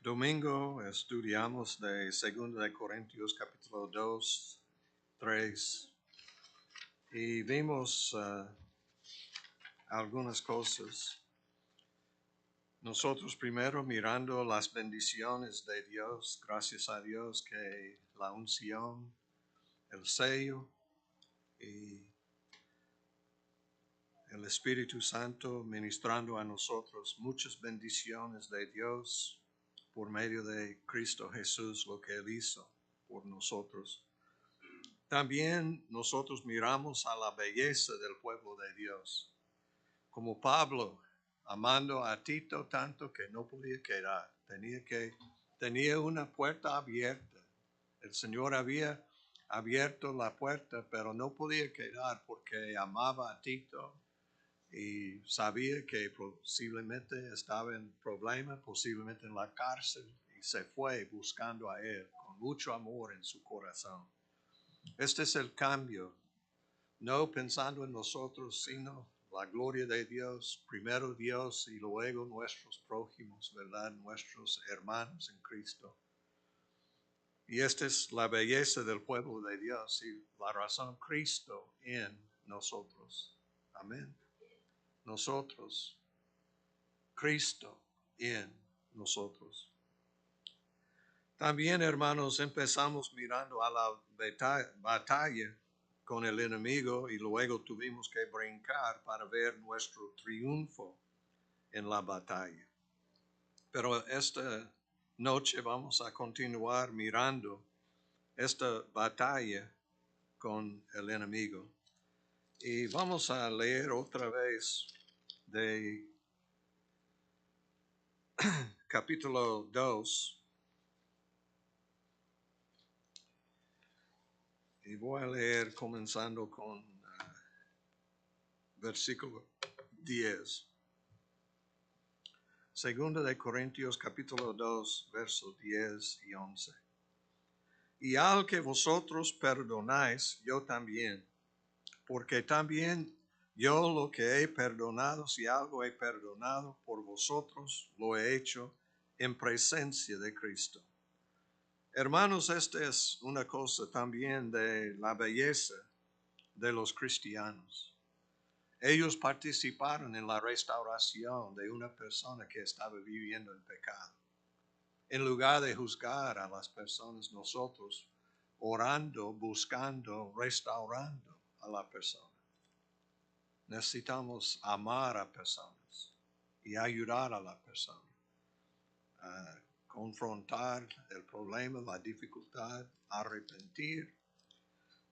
Domingo estudiamos de 2 de Corintios capítulo 2, 3 y vimos algunas cosas. Nosotros primero mirando las bendiciones de Dios, gracias a Dios que la unción, el sello y el Espíritu Santo ministrando a nosotros muchas bendiciones de Dios por medio de Cristo Jesús, lo que Él hizo por nosotros. También nosotros miramos a la belleza del pueblo de Dios, como Pablo, amando a Tito tanto que no podía quedar, tenía una puerta abierta. El Señor había abierto la puerta, pero no podía quedar porque amaba a Tito y sabía que posiblemente estaba en problema, posiblemente en la cárcel, y se fue buscando a él con mucho amor en su corazón. Este es el cambio, no pensando en nosotros, sino la gloria de Dios, primero Dios y luego nuestros prójimos, ¿verdad? Nuestros hermanos en Cristo. Y esta es la belleza del pueblo de Dios y la razón, Cristo en nosotros. Amén. Nosotros, Cristo en nosotros. También, hermanos, empezamos mirando a la batalla con el enemigo y luego tuvimos que brincar para ver nuestro triunfo en la batalla. Pero esta noche vamos a continuar mirando esta batalla con el enemigo. Y vamos a leer otra vez de capítulo 2. Y voy a leer comenzando con versículo 10. Segunda de Corintios capítulo 2, versos 10 y 11. Y al que vosotros perdonáis, yo también, porque también yo lo que he perdonado, si algo he perdonado por vosotros, lo he hecho en presencia de Cristo. Hermanos, esta es una cosa también de la belleza de los cristianos. Ellos participaron en la restauración de una persona que estaba viviendo en pecado. En lugar de juzgar a las personas, nosotros orando, buscando, restaurando a la persona. Necesitamos amar a personas y ayudar a la persona a confrontar el problema, la dificultad, arrepentir.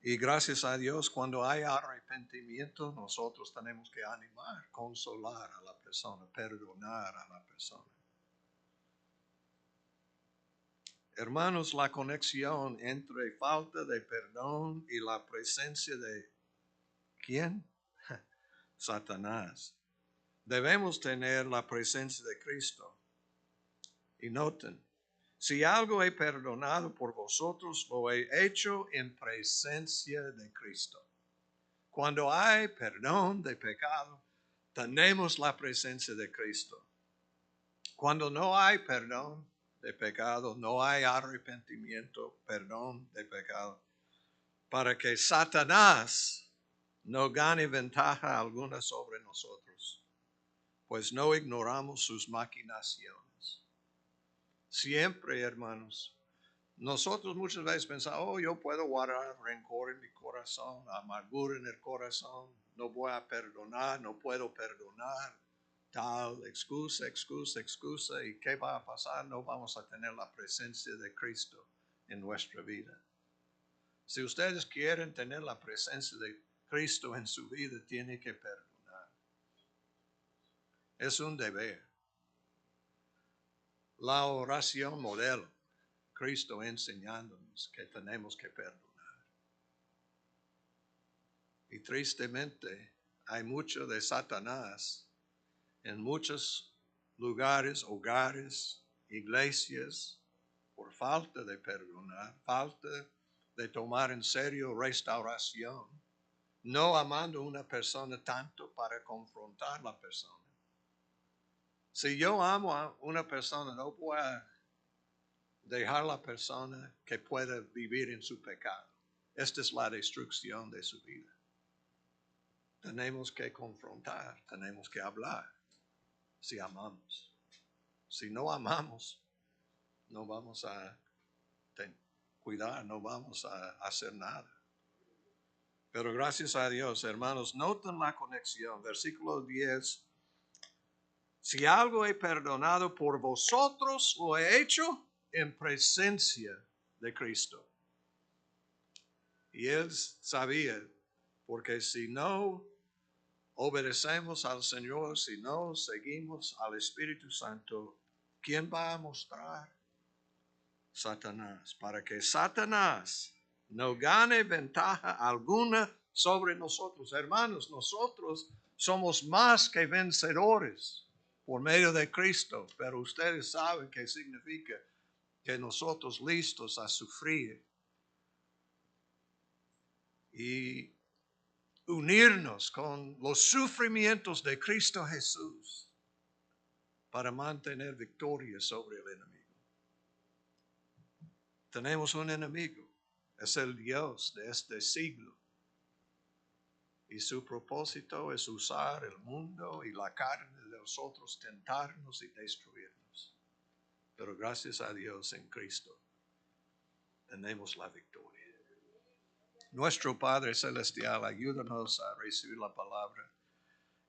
Y gracias a Dios, cuando hay arrepentimiento, nosotros tenemos que animar, consolar a la persona, perdonar a la persona. Hermanos, la conexión entre falta de perdón y la presencia de ¿quién? Satanás. Debemos tener la presencia de Cristo. Y noten, si algo he perdonado por vosotros, lo he hecho en presencia de Cristo. Cuando hay perdón de pecado, tenemos la presencia de Cristo. Cuando no hay perdón de pecado, no hay arrepentimiento, perdón de pecado, para que Satanás no gane ventaja alguna sobre nosotros, pues no ignoramos sus maquinaciones. Siempre, hermanos, nosotros muchas veces pensamos, yo puedo guardar rencor en mi corazón, amargura en el corazón, no voy a perdonar, no puedo perdonar, tal excusa, ¿y qué va a pasar? No vamos a tener la presencia de Cristo en nuestra vida. Si ustedes quieren tener la presencia de Cristo en su vida, tienen que perdonar. Es un deber. La oración modelo. Cristo enseñándonos que tenemos que perdonar. Y tristemente hay mucho de Satanás en muchos lugares, hogares, iglesias, por falta de perdonar, falta de tomar en serio restauración, no amando a una persona tanto para confrontar a la persona. Si yo amo a una persona, no voy a dejar la persona que pueda vivir en su pecado. Esta es la destrucción de su vida. Tenemos que confrontar, tenemos que hablar si amamos. Si no amamos, no vamos a cuidar, no vamos a hacer nada. Pero gracias a Dios, hermanos, noten la conexión. Versículo 10. Si algo he perdonado por vosotros, lo he hecho en presencia de Cristo. Y él sabía, porque si no obedecemos al Señor, si no seguimos al Espíritu Santo, ¿quién va a mostrar? Satanás, para que Satanás no gane ventaja alguna sobre nosotros. Hermanos, nosotros somos más que vencedores por medio de Cristo, pero ustedes saben qué significa que nosotros listos a sufrir y unirnos con los sufrimientos de Cristo Jesús para mantener victoria sobre el enemigo. Tenemos un enemigo, es el Dios de este siglo. Y su propósito es usar el mundo y la carne de nosotros, tentarnos y destruirnos. Pero gracias a Dios en Cristo tenemos la victoria. Nuestro Padre Celestial, ayúdanos a recibir la palabra,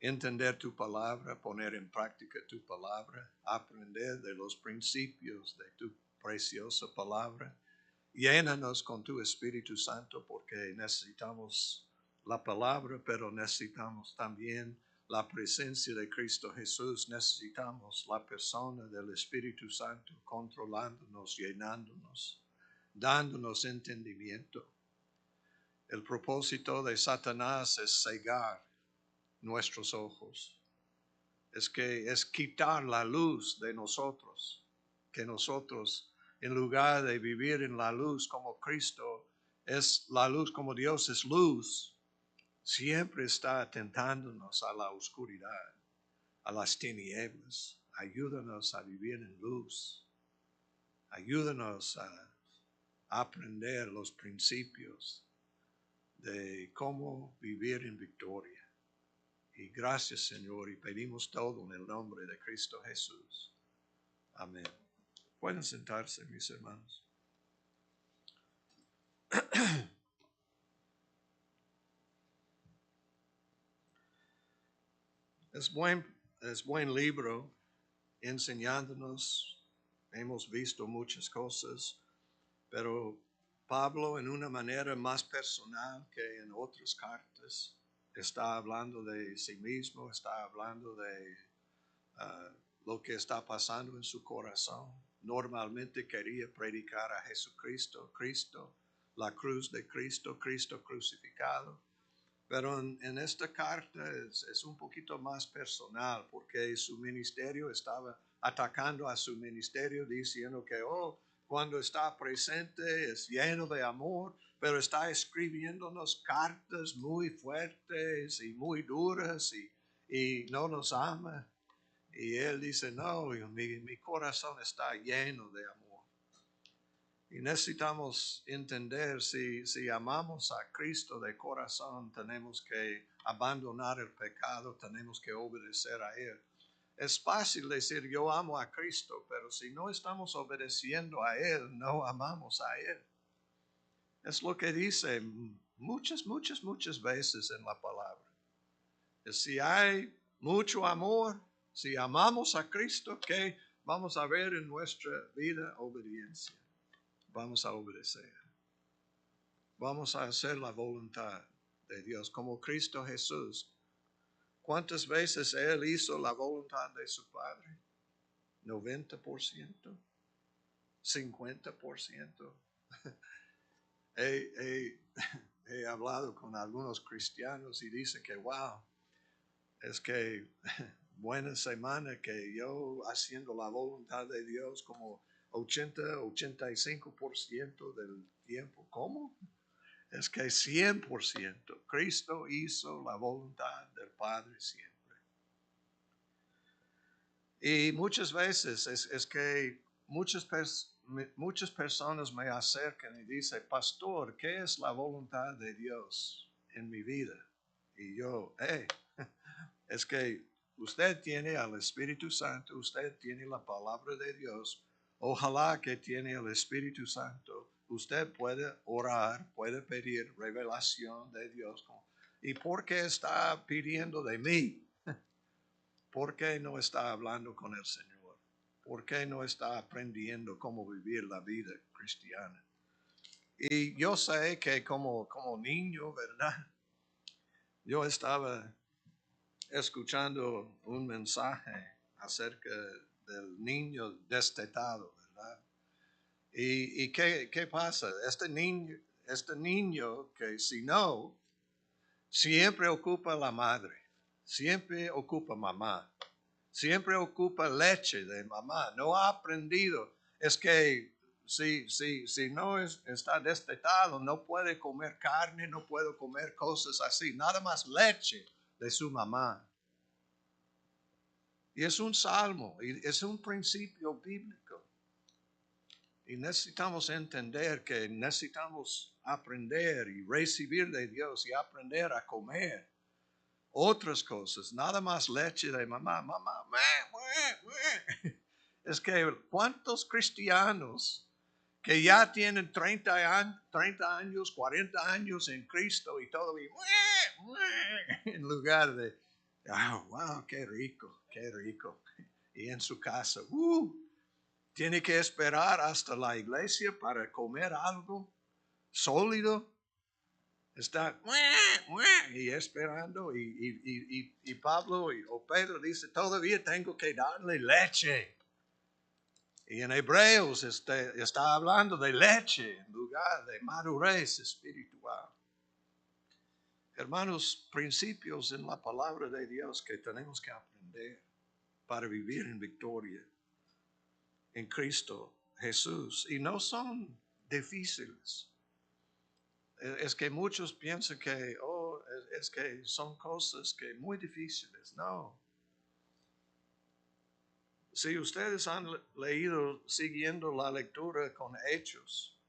entender tu palabra, poner en práctica tu palabra, aprender de los principios de tu preciosa palabra. Llénanos con tu Espíritu Santo porque necesitamos la palabra, pero necesitamos también la presencia de Cristo Jesús. Necesitamos la persona del Espíritu Santo controlándonos, llenándonos, dándonos entendimiento. El propósito de Satanás es cegar nuestros ojos. Es quitar la luz de nosotros, que nosotros, en lugar de vivir en la luz como Cristo es la luz, como Dios es luz, siempre está tentándonos a la oscuridad, a las tinieblas. Ayúdanos a vivir en luz. Ayúdanos a aprender los principios de cómo vivir en victoria. Y gracias, Señor, y pedimos todo en el nombre de Cristo Jesús. Amén. Pueden sentarse, mis hermanos. Es buen libro enseñándonos. Hemos visto muchas cosas, pero Pablo, en una manera más personal que en otras cartas, está hablando de sí mismo, está hablando de lo que está pasando en su corazón. Normalmente quería predicar a Jesucristo, Cristo, la cruz de Cristo, Cristo crucificado. Pero en esta carta es un poquito más personal porque su ministerio estaba atacando a su ministerio diciendo que, cuando está presente es lleno de amor, pero está escribiéndonos cartas muy fuertes y muy duras y no nos ama. Y él dice, no, mi corazón está lleno de amor. Y necesitamos entender, si amamos a Cristo de corazón, tenemos que abandonar el pecado, tenemos que obedecer a Él. Es fácil decir, yo amo a Cristo, pero si no estamos obedeciendo a Él, no amamos a Él. Es lo que dice muchas veces en la palabra. Si hay mucho amor, si amamos a Cristo, ¿qué vamos a ver en nuestra vida? Obediencia. Vamos a obedecer. Vamos a hacer la voluntad de Dios como Cristo Jesús. ¿Cuántas veces Él hizo la voluntad de su Padre? 90%, 50%. He hablado con algunos cristianos y dicen que, wow, es que buena semana que yo haciendo la voluntad de Dios como 85% del tiempo. ¿Cómo? Es que 100%. Cristo hizo la voluntad del Padre siempre. Y muchas veces es que muchas muchas personas me acercan y dicen, pastor, ¿qué es la voluntad de Dios en mi vida? Y yo, es que usted tiene al Espíritu Santo, usted tiene la palabra de Dios. Ojalá que tiene el Espíritu Santo. Usted puede orar, puede pedir revelación de Dios. ¿Y por qué está pidiendo de mí? ¿Por qué no está hablando con el Señor? ¿Por qué no está aprendiendo cómo vivir la vida cristiana? Y yo sé que como niño, ¿verdad? Yo estaba escuchando un mensaje acerca del niño destetado, ¿verdad? ¿Y qué pasa? Este niño que si no, siempre ocupa la madre, siempre ocupa mamá, siempre ocupa leche de mamá, no ha aprendido. Es que si no está destetado, no puede comer carne, no puede comer cosas así, nada más leche de su mamá. Y es un salmo, y es un principio bíblico. Y necesitamos entender que necesitamos aprender y recibir de Dios y aprender a comer otras cosas, nada más leche de mamá, mamá. Es que cuántos cristianos que ya tienen 30 años, 40 años en Cristo y todavía en lugar de, wow, qué rico, qué rico. Y en su casa, tiene que esperar hasta la iglesia para comer algo sólido. Está y esperando y Pablo o Pedro dice, todavía tengo que darle leche. Y en Hebreos está hablando de leche en lugar de madurez espiritual. Hermanos, principios en la palabra de Dios que tenemos que aprender para vivir en victoria en Cristo Jesús. Y no son difíciles. Es que muchos piensan que, es que son cosas que muy difíciles. No. Si ustedes han leído siguiendo la lectura con Hechos,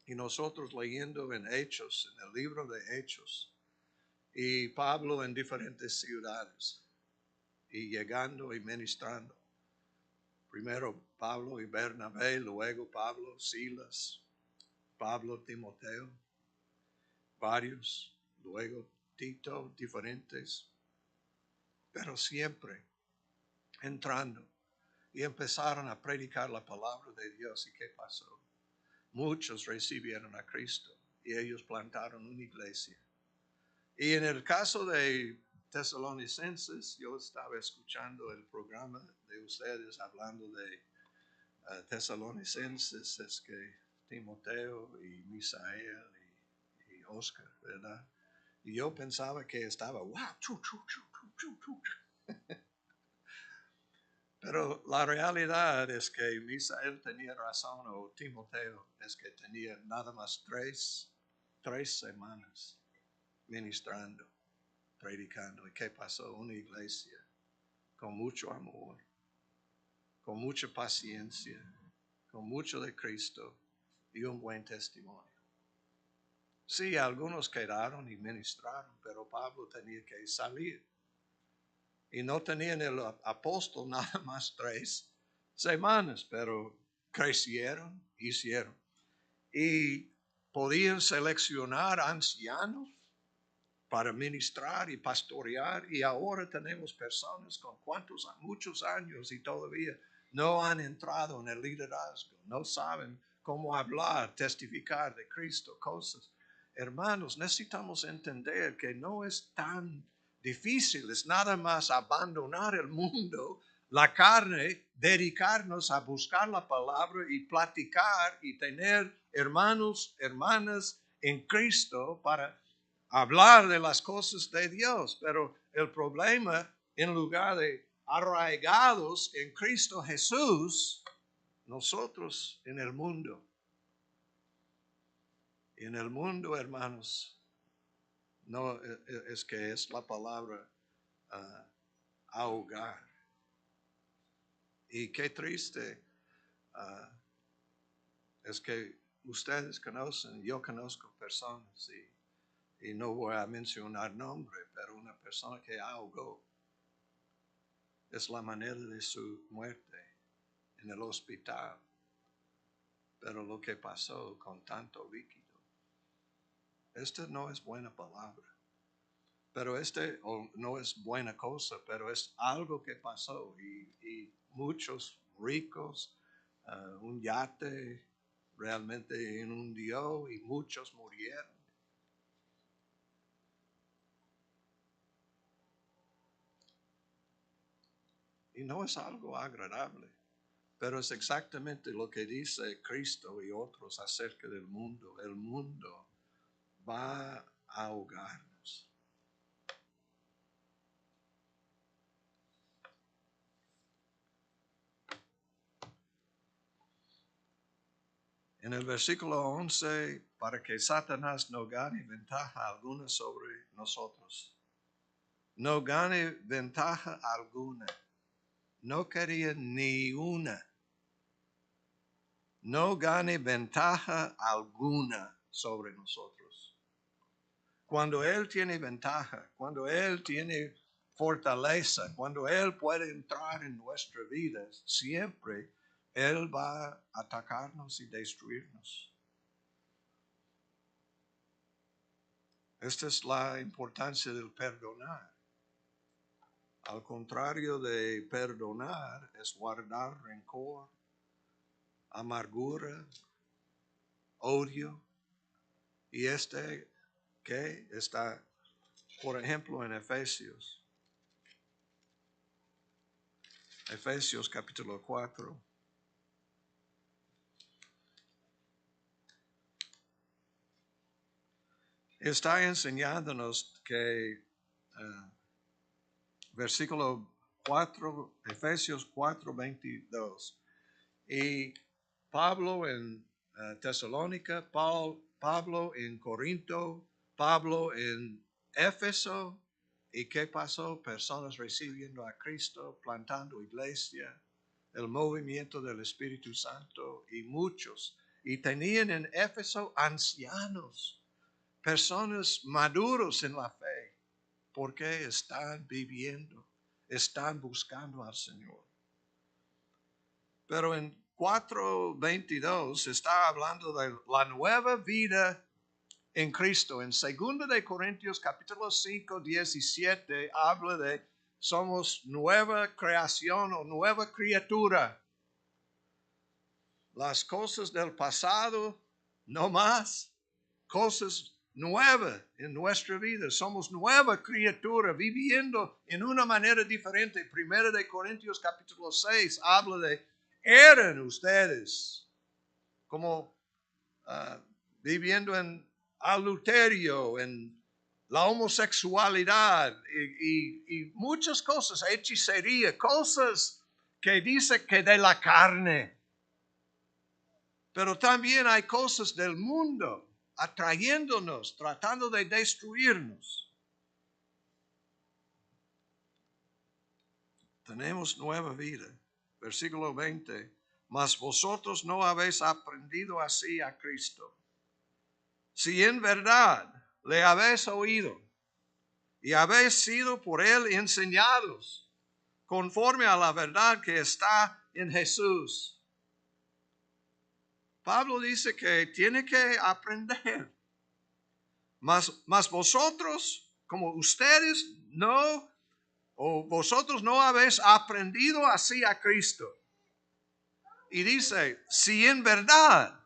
y nosotros leyendo en Hechos, en el libro de Hechos, y Pablo en diferentes ciudades, y llegando y ministrando. Primero Pablo y Bernabé, luego Pablo, Silas, Pablo, Timoteo, varios, luego Tito, diferentes, pero siempre entrando y empezaron a predicar la palabra de Dios. ¿Y qué pasó? Muchos recibieron a Cristo y ellos plantaron una iglesia. Y en el caso de Tesalonicenses, yo estaba escuchando el programa de ustedes hablando de Tesalonicenses, es que Timoteo y Misael y Oscar, ¿verdad? Y yo pensaba que estaba, wow, Pero la realidad es que Misael tenía razón, o Timoteo, es que tenía nada más tres semanas ministrando, predicando. ¿Y qué pasó? Una iglesia con mucho amor, con mucha paciencia, con mucho de Cristo y un buen testimonio. Sí, algunos quedaron y ministraron, pero Pablo tenía que salir. Y no tenían el apóstol nada más 3 semanas, pero crecieron, hicieron. Y podían seleccionar ancianos para ministrar y pastorear. Y ahora tenemos personas con muchos años y todavía no han entrado en el liderazgo, no saben cómo hablar, testificar de Cristo, cosas. Hermanos, necesitamos entender que no es tan difícil, es nada más abandonar el mundo, la carne, dedicarnos a buscar la palabra y platicar y tener hermanos, hermanas en Cristo para hablar de las cosas de Dios. Pero el problema, en lugar de arraigados en Cristo Jesús, nosotros en el mundo. En el mundo, hermanos, no es que es la palabra ahogar. Y qué triste Es que ustedes conocen, yo conozco personas y no voy a mencionar nombre, pero una persona que ahogó es la manera de su muerte en el hospital. Pero lo que pasó con tanto líquido, esta no es buena palabra, pero no es buena cosa, pero es algo que pasó y muchos ricos, un yate realmente inundó y muchos murieron. Y no es algo agradable, pero es exactamente lo que dice Cristo y otros acerca del mundo. El mundo va a ahogarnos. En el versículo 11, para que Satanás no gane ventaja alguna sobre nosotros. No gane ventaja alguna. No quería ni una. No gane ventaja alguna sobre nosotros. Cuando Él tiene ventaja, cuando Él tiene fortaleza, cuando Él puede entrar en nuestra vida, siempre Él va a atacarnos y destruirnos. Esta es la importancia del perdonar. Al contrario de perdonar, es guardar rencor, amargura, odio. Y que está, por ejemplo, en Efesios capítulo 4. Está enseñándonos que versículo 4, Efesios 4:22. Y Pablo en Tesalónica, Pablo en Corinto, Pablo en Éfeso. ¿Y qué pasó? Personas recibiendo a Cristo, plantando iglesia, el movimiento del Espíritu Santo y muchos. Y tenían en Éfeso ancianos, personas maduros en la fe, porque están viviendo, están buscando al Señor. Pero en 4:22 está hablando de la nueva vida en Cristo. En 2 de Corintios capítulo 5:17 habla de somos nueva creación o nueva criatura. Las cosas del pasado, no más. Cosas nuevas en nuestra vida. Somos nueva criatura viviendo en una manera diferente. 1 de Corintios capítulo 6 habla de eran ustedes como viviendo en adulterio, en la homosexualidad y muchas cosas, hechicería, cosas que dice que de la carne. Pero también hay cosas del mundo atrayéndonos, tratando de destruirnos. Tenemos nueva vida. Versículo 20. Mas vosotros no habéis aprendido así a Cristo. Si en verdad le habéis oído y habéis sido por él enseñados, conforme a la verdad que está en Jesús. Pablo dice que tiene que aprender. Mas vosotros, como ustedes no, o vosotros no habéis aprendido así a Cristo. Y dice, si en verdad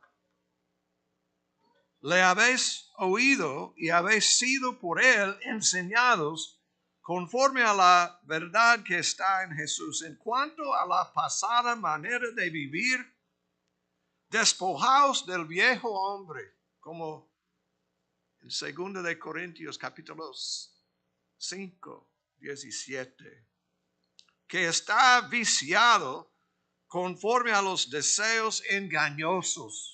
le habéis oído y habéis sido por él enseñados conforme a la verdad que está en Jesús. En cuanto a la pasada manera de vivir, despojaos del viejo hombre, como en 2 de Corintios capítulo 5:17, que está viciado conforme a los deseos engañosos,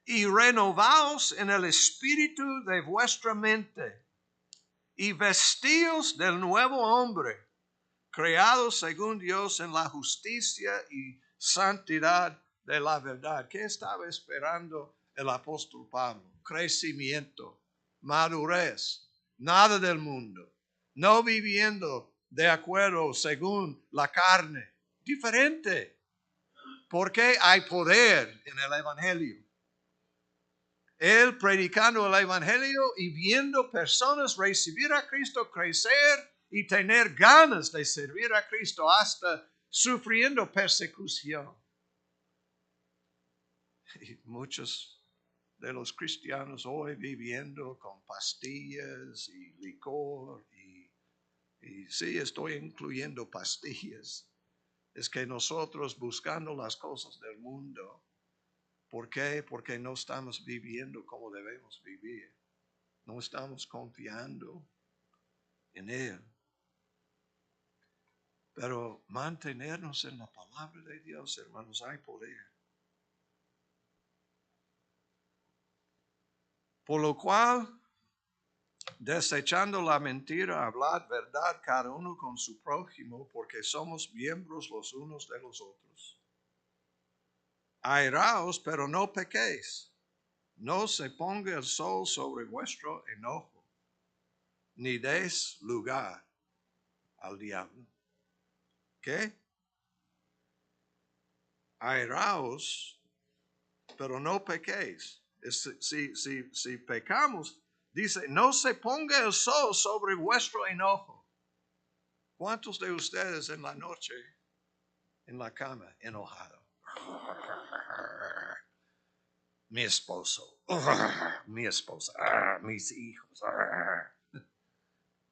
y renovaos en el espíritu de vuestra mente, y vestíos del nuevo hombre, creado según Dios en la justicia y santidad de la verdad. ¿Qué estaba esperando el apóstol Pablo? Crecimiento, madurez, nada del mundo, no viviendo de acuerdo según la carne, diferente. Porque hay poder en el Evangelio. Él predicando el Evangelio y viendo personas recibir a Cristo, crecer y tener ganas de servir a Cristo hasta sufriendo persecución. Y muchos de los cristianos hoy viviendo con pastillas y licor y sí, estoy incluyendo pastillas. Es que nosotros buscando las cosas del mundo, ¿por qué? Porque no estamos viviendo como debemos vivir. No estamos confiando en Él. Pero mantenernos en la palabra de Dios, hermanos, hay poder. Por lo cual, desechando la mentira, hablad verdad cada uno con su prójimo, porque somos miembros los unos de los otros. Airaos, pero no pequéis. No se ponga el sol sobre vuestro enojo, ni deis lugar al diablo. ¿Qué? Airaos, pero no pequéis. Si pecamos, dice, no se ponga el sol sobre vuestro enojo. ¿Cuántos de ustedes en la noche, en la cama, enojado? Mi esposo, mi esposa, mis hijos.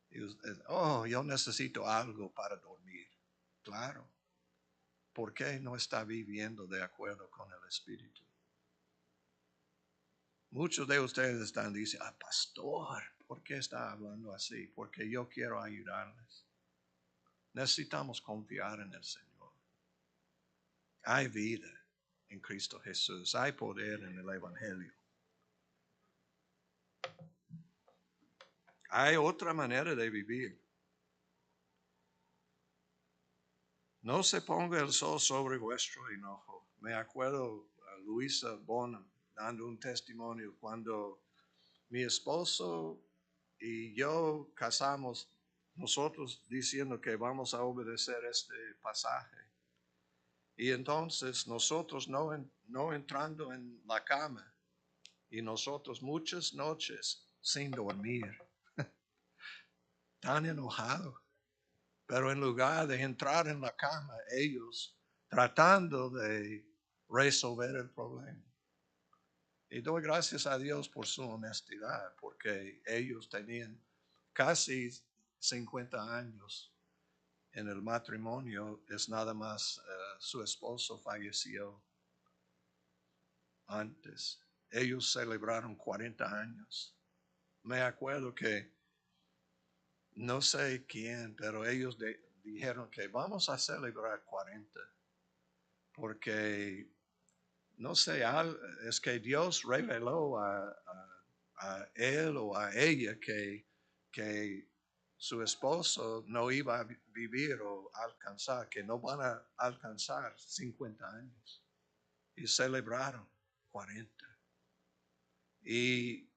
Y usted, yo necesito algo para dormir. Claro. ¿Por qué no está viviendo de acuerdo con el Espíritu? Muchos de ustedes están diciendo, pastor, ¿por qué está hablando así? Porque yo quiero ayudarles. Necesitamos confiar en el Señor. Hay vida en Cristo Jesús. Hay poder en el Evangelio. Hay otra manera de vivir. No se ponga el sol sobre vuestro enojo. Me acuerdo a Luisa Bonham dando un testimonio cuando mi esposo y yo casamos, nosotros diciendo que vamos a obedecer este pasaje. Y entonces nosotros no entrando en la cama y nosotros muchas noches sin dormir, tan enojados. Pero en lugar de entrar en la cama, ellos tratando de resolver el problema. Y doy gracias a Dios por su honestidad, porque ellos tenían casi 50 años en el matrimonio. Es nada más su esposo falleció antes. Ellos celebraron 40 años. Me acuerdo que no sé quién, pero ellos dijeron que vamos a celebrar 40 porque no sé, es que Dios reveló a él o a ella que su esposo no iba a vivir o alcanzar, que no van a alcanzar 50 años. Y celebraron 40. Y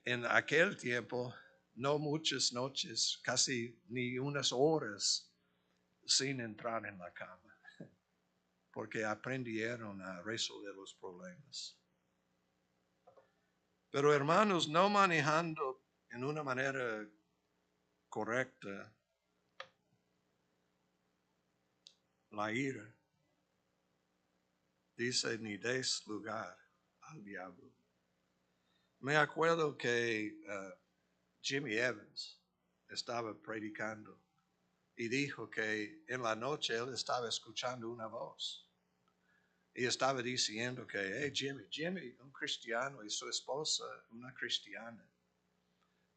en aquel tiempo, no muchas noches, casi ni unas horas sin entrar en la cama, porque aprendieron a resolver los problemas. Pero hermanos, no manejando en una manera correcta la ira, dice ni des lugar al diablo. Me acuerdo que Jimmy Evans estaba predicando y dijo que en la noche él estaba escuchando una voz y estaba diciendo que, hey Jimmy, un cristiano y su esposa, una cristiana,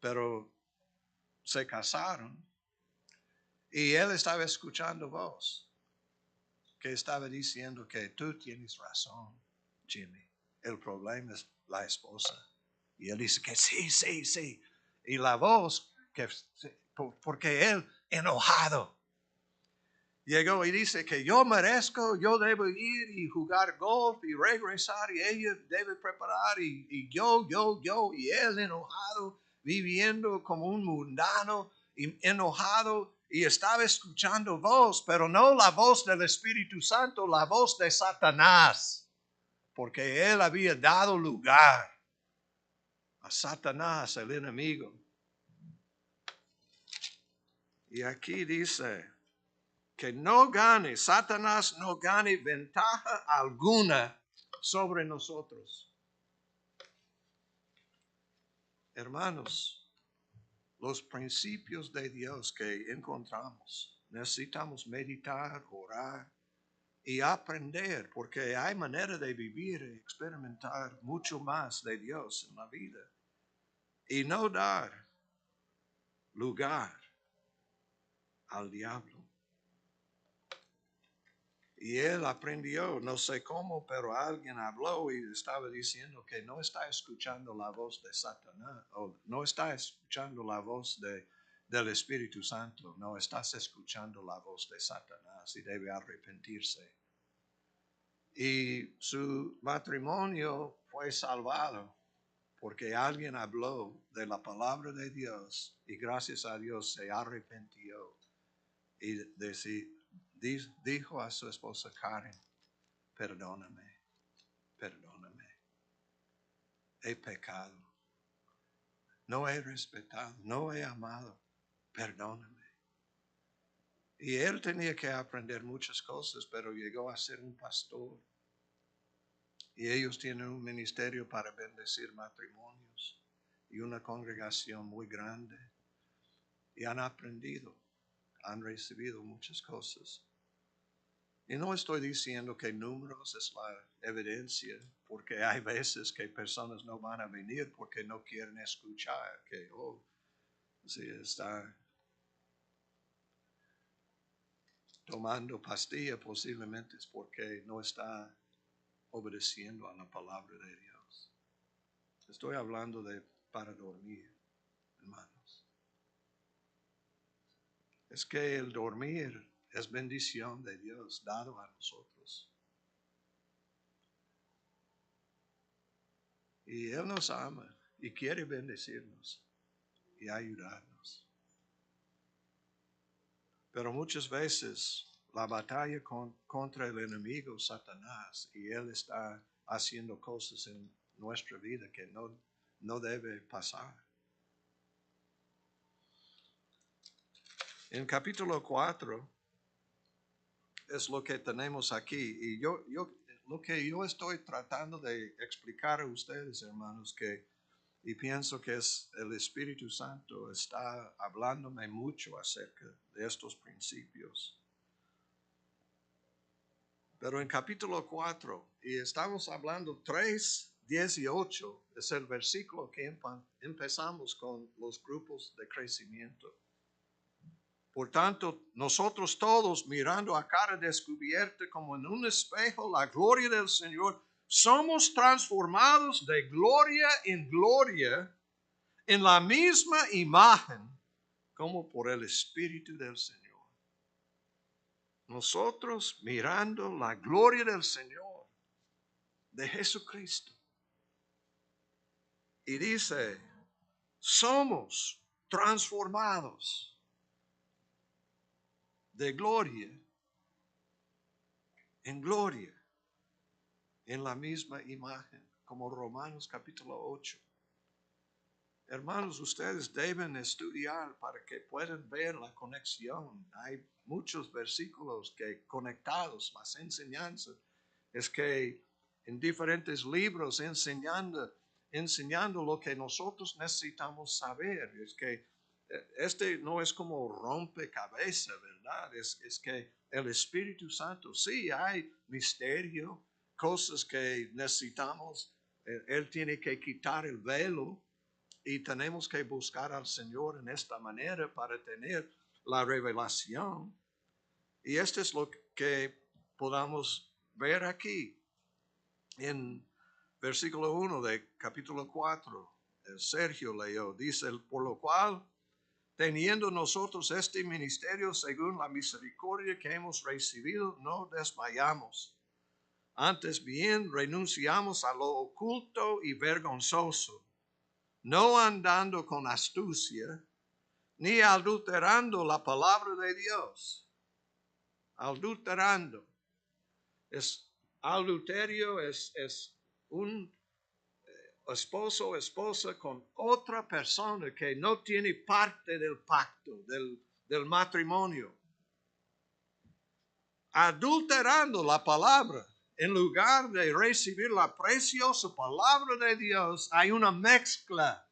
pero se casaron y él estaba escuchando voz que estaba diciendo que tú tienes razón, Jimmy. El problema es la esposa. Y él dice que sí. Y la voz, porque él enojado. llegó y dice que yo merezco, yo debo ir y jugar golf y regresar y ella debe preparar y yo, y él enojado, viviendo como un mundano, y enojado y estaba escuchando voz, pero no la voz del Espíritu Santo, la voz de Satanás, porque él había dado lugar a Satanás, el enemigo. Y aquí dice que no gane, Satanás no gane ventaja alguna sobre nosotros. Hermanos, los principios de Dios que encontramos, necesitamos meditar, orar y aprender, porque hay manera de vivir y experimentar mucho más de Dios en la vida y no dar lugar al diablo. Y él aprendió, no sé cómo, pero alguien habló y estaba diciendo que no está escuchando la voz de Satanás, o no está escuchando la voz del Espíritu Santo, no estás escuchando la voz de Satanás y debe arrepentirse. Y su matrimonio fue salvado porque alguien habló de la palabra de Dios y gracias a Dios se arrepintió y dijo a su esposa Karen, perdóname, perdóname, he pecado, no he respetado, no he amado, perdóname. Y él tenía que aprender muchas cosas, pero llegó a ser un pastor. Y ellos tienen un ministerio para bendecir matrimonios y una congregación muy grande. Y han aprendido, han recibido muchas cosas. Y no estoy diciendo que números es la evidencia, porque hay veces que personas no van a venir porque no quieren escuchar, que, si está tomando pastilla posiblemente es porque no está obedeciendo a la palabra de Dios. Estoy hablando de para dormir, hermanos. Es que el dormir es bendición de Dios dado a nosotros. Y Él nos ama y quiere bendecirnos y ayudarnos. Pero muchas veces la batalla contra el enemigo Satanás y él está haciendo cosas en nuestra vida que no debe pasar. En capítulo 4 es lo que tenemos aquí y lo que yo estoy tratando de explicar a ustedes, hermanos, y pienso que es el Espíritu Santo está hablándome mucho acerca de estos principios. Pero en capítulo 4, y estamos hablando 3:18, es el versículo que empezamos con los grupos de crecimiento. Por tanto, nosotros todos, mirando a cara descubierta como en un espejo la gloria del Señor, somos transformados de gloria en gloria en la misma imagen como por el Espíritu del Señor. Nosotros mirando la gloria del Señor, de Jesucristo. Y dice, somos transformados de gloria en la misma imagen, como Romanos capítulo 8. Hermanos, ustedes deben estudiar para que puedan ver la conexión. Hay muchos versículos que conectados, las enseñanzas. Es que en diferentes libros enseñando lo que nosotros necesitamos saber. Es que este no es como rompecabezas, ¿verdad? Es que el Espíritu Santo, sí, hay misterio, cosas que necesitamos. Él tiene que quitar el velo y tenemos que buscar al Señor en esta manera para tener la revelación. Y esto es lo que podamos ver aquí en versículo 1 de capítulo 4. Sergio leyó, dice, por lo cual teniendo nosotros este ministerio según la misericordia que hemos recibido, no desmayamos. Antes bien, renunciamos a lo oculto y vergonzoso, no andando con astucia, ni adulterando la palabra de Dios. Adulterando. Adulterio es un esposo o esposa con otra persona que no tiene parte del pacto, del matrimonio. Adulterando la palabra. En lugar de recibir la preciosa palabra de Dios, hay una mezcla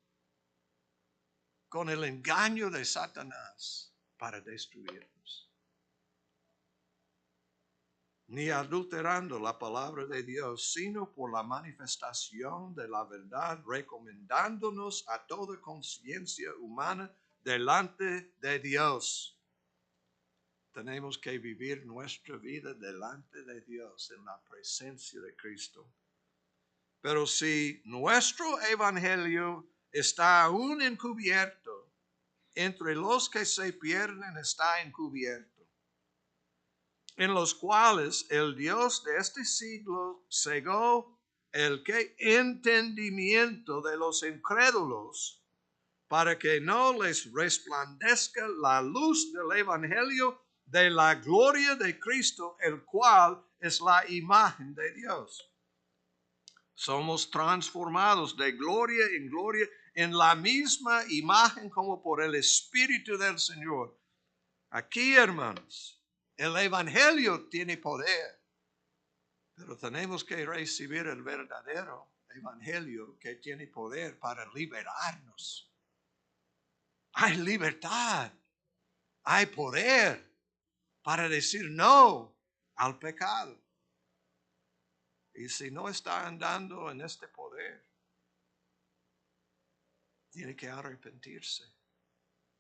con el engaño de Satanás para destruirnos. Ni adulterando la palabra de Dios, sino por la manifestación de la verdad, recomendándonos a toda conciencia humana delante de Dios. Tenemos que vivir nuestra vida delante de Dios, en la presencia de Cristo. Pero si nuestro evangelio está aún encubierto, entre los que se pierden está encubierto, en los cuales el Dios de este siglo cegó el entendimiento de los incrédulos, para que no les resplandezca la luz del evangelio de la gloria de Cristo, el cual es la imagen de Dios. Somos transformados de gloria en gloria en la misma imagen como por el Espíritu del Señor. Aquí, hermanos, el evangelio tiene poder, pero tenemos que recibir el verdadero evangelio que tiene poder para liberarnos. Hay libertad, hay poder para decir no al pecado. Y si no está andando en este poder, tiene que arrepentirse,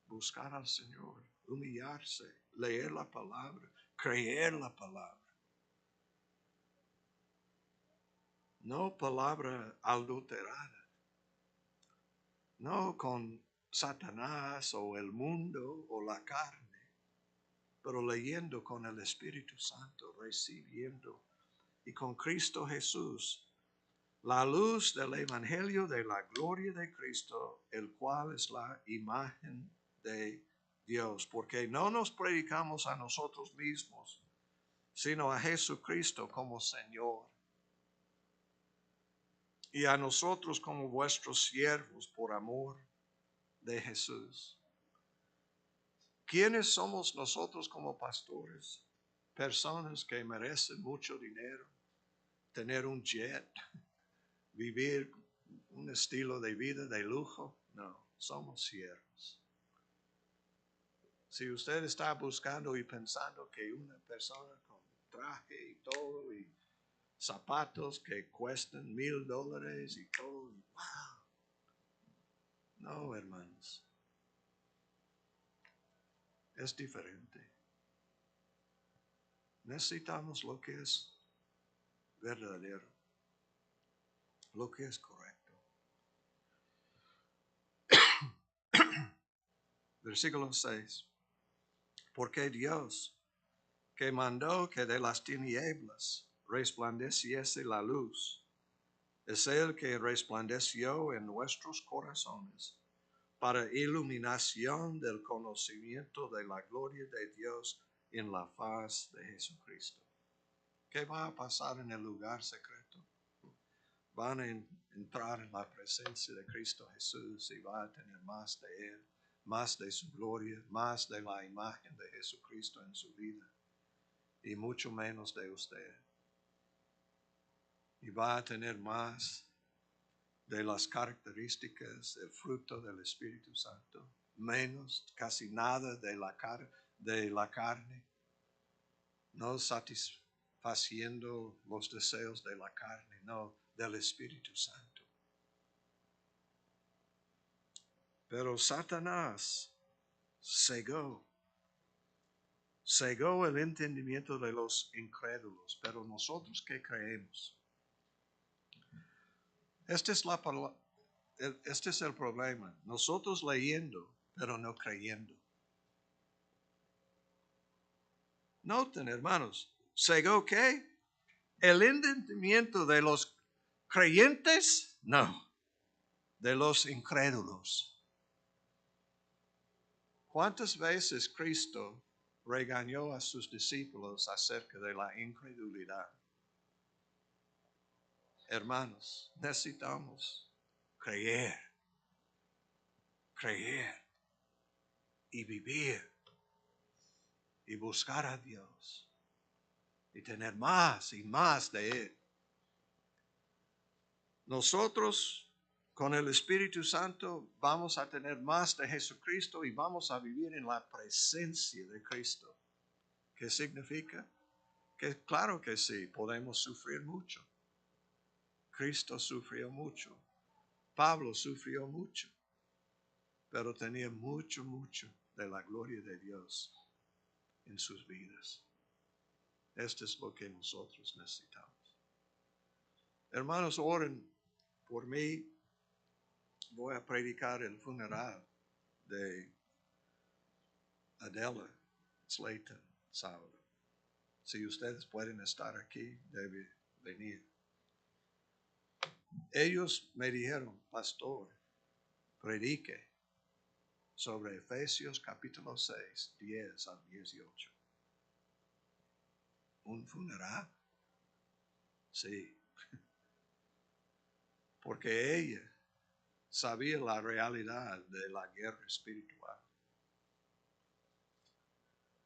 buscar al Señor, humillarse, leer la palabra, creer la palabra. No palabra adulterada, no con Satanás o el mundo o la carne, pero leyendo con el Espíritu Santo, recibiendo, y con Cristo Jesús, la luz del Evangelio de la gloria de Cristo, el cual es la imagen de Dios, porque no nos predicamos a nosotros mismos, sino a Jesucristo como Señor, y a nosotros como vuestros siervos por amor de Jesús. ¿Quiénes somos nosotros como pastores? Personas que merecen mucho dinero, tener un jet, vivir un estilo de vida de lujo. No, somos siervos. Si usted está buscando y pensando que una persona con traje y todo y zapatos que cuestan $1,000 y todo, wow. No, hermanos. Es diferente. Necesitamos lo que es verdadero, lo que es correcto. Versículo 6. Porque Dios, que mandó que de las tinieblas resplandeciese la luz, es el que resplandeció en nuestros corazones para iluminación del conocimiento de la gloria de Dios en la faz de Jesucristo. ¿Qué va a pasar en el lugar secreto? Van a entrar en la presencia de Cristo Jesús y va a tener más de Él, más de su gloria, más de la imagen de Jesucristo en su vida y mucho menos de usted. Y va a tener más de las características, el fruto del Espíritu Santo, menos, casi nada de la carne, no satisfaciendo los deseos de la carne, no, del Espíritu Santo. Pero Satanás cegó el entendimiento de los incrédulos, pero nosotros que creemos. Este es el problema. Nosotros leyendo pero no creyendo. Noten, hermanos, ¿cegó qué? El entendimiento de los creyentes, no, de los incrédulos. ¿Cuántas veces Cristo regañó a sus discípulos acerca de la incredulidad? Hermanos, necesitamos creer y vivir y buscar a Dios y tener más y más de Él. Nosotros con el Espíritu Santo vamos a tener más de Jesucristo y vamos a vivir en la presencia de Cristo. ¿Qué significa? Que claro que sí, podemos sufrir mucho. Cristo sufrió mucho. Pablo sufrió mucho. Pero tenía mucho de la gloria de Dios en sus vidas. Esto es lo que nosotros necesitamos. Hermanos, oren por mí. Voy a predicar el funeral de Adela Slayton sábado. Si ustedes pueden estar aquí, debe venir. Ellos me dijeron, pastor, predique sobre Efesios capítulo 6, 10 al 18. ¿Un funeral? Sí. Porque ella sabía la realidad de la guerra espiritual.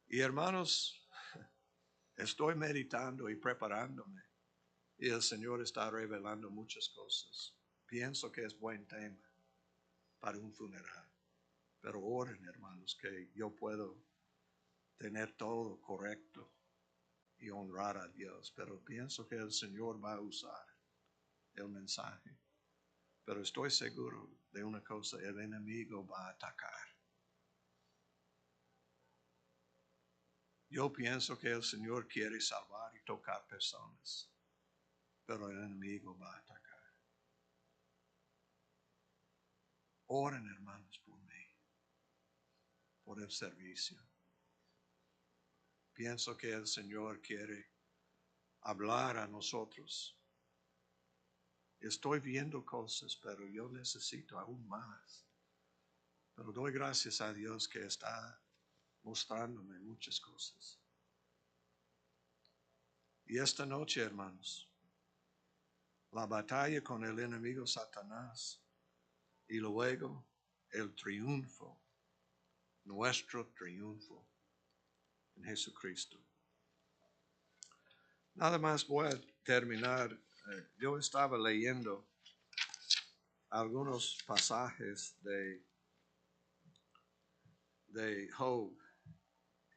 Y hermanos, estoy meditando y preparándome. Y el Señor está revelando muchas cosas. Pienso que es buen tema para un funeral. Pero oren, hermanos, que yo puedo tener todo correcto y honrar a Dios. Pero pienso que el Señor va a usar el mensaje. Pero estoy seguro de una cosa, el enemigo va a atacar. Yo pienso que el Señor quiere salvar y tocar personas, pero el enemigo va a atacar. Oren, hermanos, por mí, por el servicio. Pienso que el Señor quiere hablar a nosotros. Estoy viendo cosas, pero yo necesito aún más. Pero doy gracias a Dios que está mostrándome muchas cosas. Y esta noche, hermanos, la batalla con el enemigo Satanás y luego el triunfo, nuestro triunfo en Jesucristo. Nada más voy a terminar. Yo estaba leyendo algunos pasajes de Job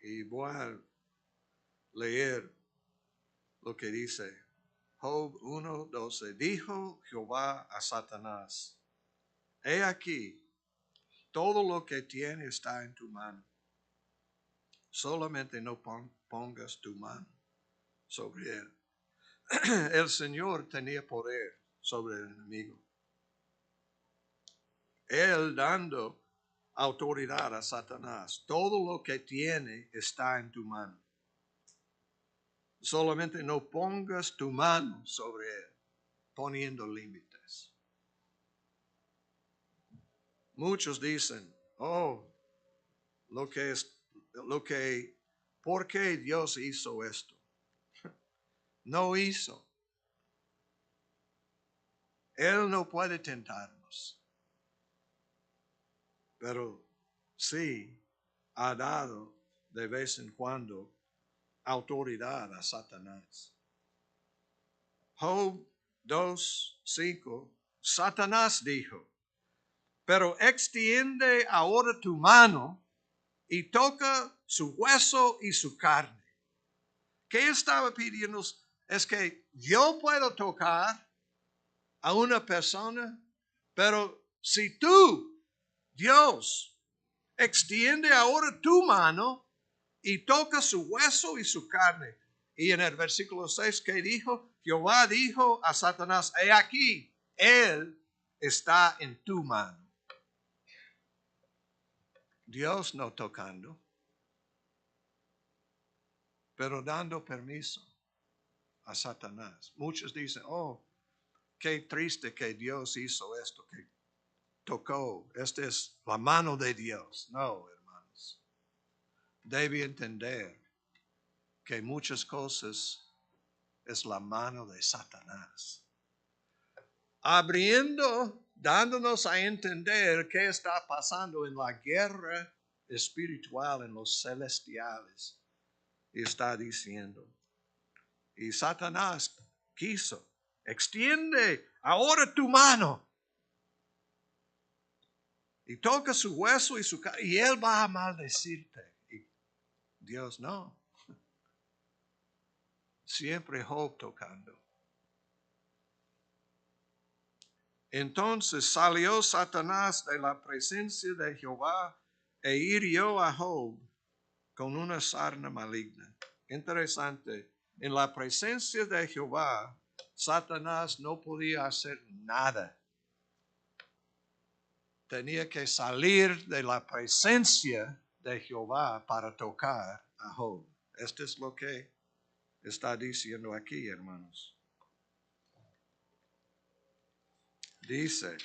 y voy a leer lo que dice Job 1:12. Dijo Jehová a Satanás: He aquí, todo lo que tiene está en tu mano. Solamente no pongas tu mano sobre él. El Señor tenía poder sobre el enemigo. Él dando autoridad a Satanás. Todo lo que tiene está en tu mano. Solamente no pongas tu mano sobre él, poniendo límites. Muchos dicen, ¿por qué Dios hizo esto? No hizo. Él no puede tentarnos, pero sí ha dado de vez en cuando autoridad a Satanás. Job 2:5, Satanás dijo: Pero extiende ahora tu mano y toca su hueso y su carne. ¿Qué estaba pidiendo? Es que yo puedo tocar a una persona, pero si tú, Dios, extiende ahora tu mano y toca su hueso y su carne. Y en el versículo 6, ¿qué dijo? Jehová dijo a Satanás: He aquí, él está en tu mano. Dios no tocando, pero dando permiso a Satanás. Muchos dicen, oh, qué triste que Dios hizo esto, que tocó. Esta es la mano de Dios. No, hermanos. Debe entender que muchas cosas es la mano de Satanás. Abriendo, dándonos a entender qué está pasando en la guerra espiritual en los celestiales. Y está diciendo, y Satanás quiso, extiende ahora tu mano y toca su hueso y él va a maldecirte. Y Dios no. Siempre Job tocando. Entonces salió Satanás de la presencia de Jehová e hirió a Job con una sarna maligna. Interesante. En la presencia de Jehová, Satanás no podía hacer nada. Tenía que salir de la presencia de Jehová para tocar a Job. Esto es lo que está diciendo aquí, hermanos. Dice,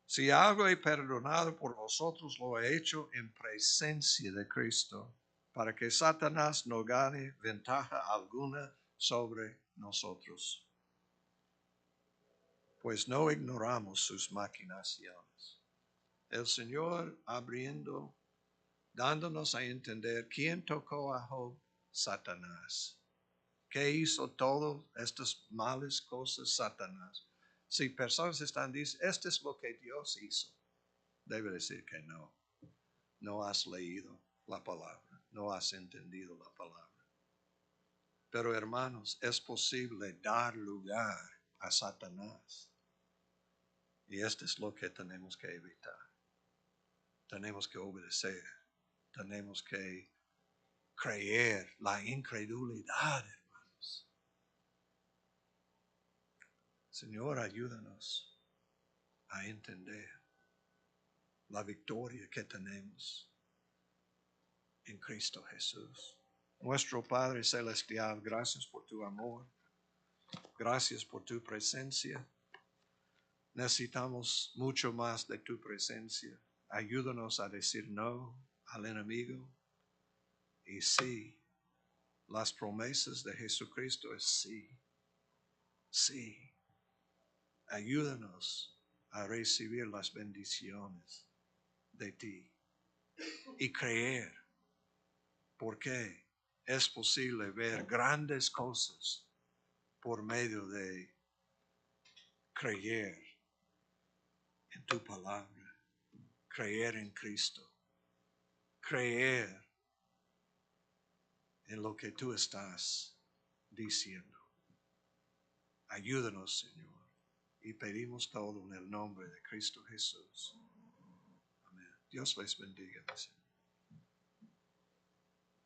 si algo he perdonado por vosotros, lo he hecho en presencia de Cristo, para que Satanás no gane ventaja alguna sobre nosotros. Pues no ignoramos sus maquinaciones. El Señor abriendo, dándonos a entender quién tocó a Job, Satanás. ¿Qué hizo todas estas malas cosas, Satanás? Si personas están diciendo, esto es lo que Dios hizo, debe decir que no. No has leído la palabra, no has entendido la palabra. Pero hermanos, es posible dar lugar a Satanás. Y esto es lo que tenemos que evitar. Tenemos que obedecer. Tenemos que creer la incredulidad, hermanos. Señor, ayúdanos a entender la victoria que tenemos en Cristo Jesús. Nuestro Padre Celestial, gracias por tu amor. Gracias por tu presencia. Necesitamos mucho más de tu presencia. Ayúdanos a decir no al enemigo. Y sí, las promesas de Jesucristo es sí. Sí. Ayúdanos a recibir las bendiciones de ti y creer, porque es posible ver grandes cosas por medio de creer en tu palabra, creer en Cristo, creer en lo que tú estás diciendo. Ayúdanos, Señor, y pedimos todo en el nombre de Cristo Jesús. Amén. Dios les bendiga, Señor.